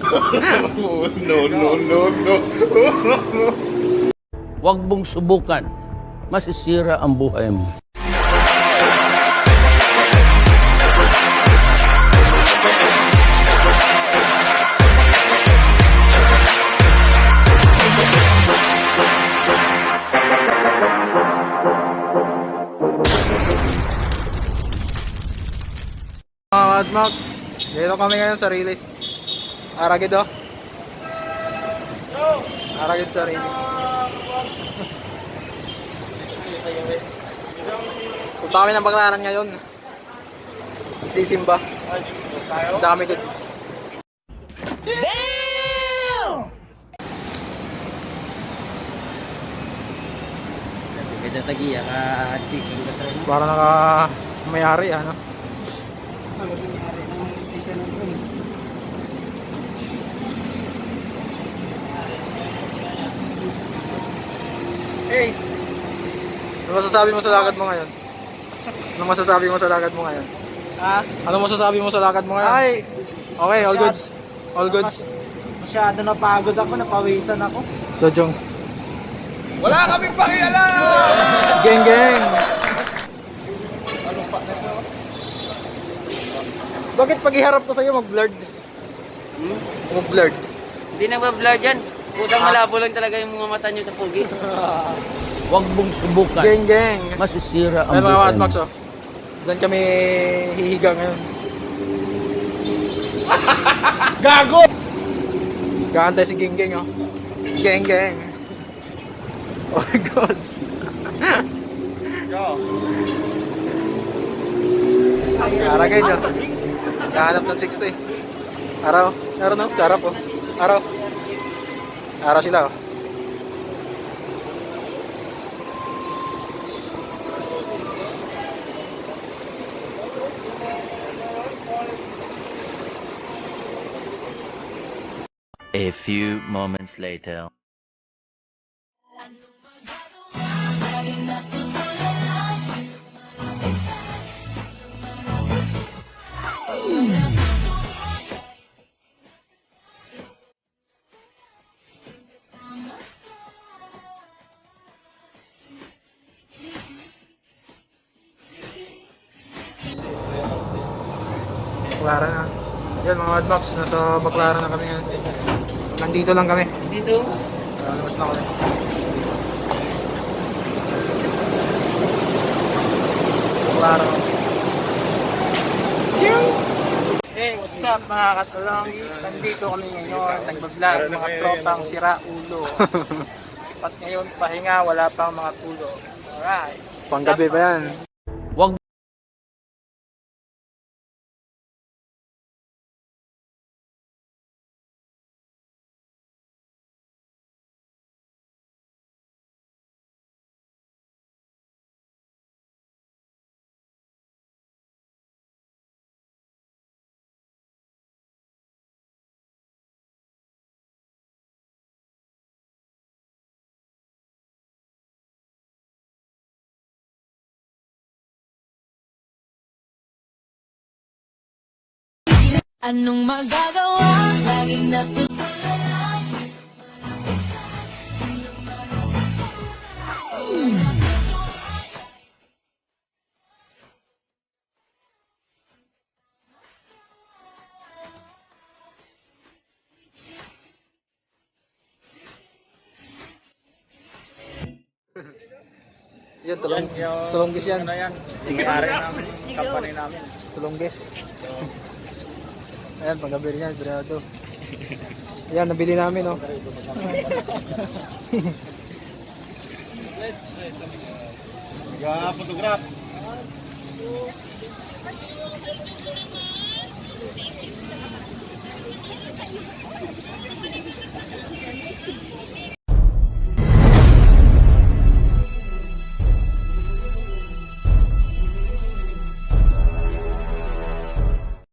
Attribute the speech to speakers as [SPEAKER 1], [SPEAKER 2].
[SPEAKER 1] No.
[SPEAKER 2] Huwag mong subukan. Masisira ang buhay mo.
[SPEAKER 3] Mga Max, dito kami ngayon sa release. Aragid oh. Aragid sa release. Punta kami ng Baclaran ngayon. Magsisimba. Ang dami ko.
[SPEAKER 4] Kita tagiya ka station ka tayo.
[SPEAKER 3] Para naka mayari ano. Hey! Ano masasabi mo sa lakad mo ngayon? Ano masasabi mo sa lakad mo ngayon?
[SPEAKER 4] Ha?
[SPEAKER 3] Ano masasabi mo sa lakad mo ngayon?
[SPEAKER 4] Ay!
[SPEAKER 3] Okay, all goods. All goods.
[SPEAKER 4] Masyado napagod ako, napawisan ako.
[SPEAKER 3] Dojong.
[SPEAKER 1] Wala kaming pakialam!
[SPEAKER 3] Geng geng. Bakit pag iharap ko sa'yo mag-blurred? Mag-blurred.
[SPEAKER 4] Hindi nagba-blur dyan. Pusang malabo lang talaga yung mga mata nyo sa pugi.
[SPEAKER 2] Huwag mong subukan.
[SPEAKER 3] Geng geng.
[SPEAKER 2] Masisira
[SPEAKER 3] Ay
[SPEAKER 2] ang
[SPEAKER 3] mga
[SPEAKER 2] buhay
[SPEAKER 3] Mad
[SPEAKER 2] mo.
[SPEAKER 3] Max oh. Diyan kami hihiga ngayon. Gago! Gagantay si Geng Geng oh. Geng Geng. Oh my gods. Aragay dyan. Kahanap ng 60. Araw. Araw no? Sarap oh. Araw. Araw sila oh.
[SPEAKER 5] A few moments later.
[SPEAKER 3] Baclaran na. Yan mga Mad Max, nasa Baclaran na kami ngayon. Nandito lang kami.
[SPEAKER 4] Dito.
[SPEAKER 3] Labas na kami. Baclaran.
[SPEAKER 4] Hey, what's up mga katulong? Nandito kami ngayon. Nagbablog mga tropang sira ulo. At ngayon pahinga, wala pang mga kulo. Alright.
[SPEAKER 3] Panggabi ba yan?
[SPEAKER 2] Huwag
[SPEAKER 6] Anong magagawa? Laging
[SPEAKER 3] Yan, tulonggis yan.
[SPEAKER 4] Ano yan? May-ari namin, company namin.
[SPEAKER 3] Tulonggis. Ayan, panggabi rin yan, brado. Ayan, nabili namin oh.
[SPEAKER 4] Photograph.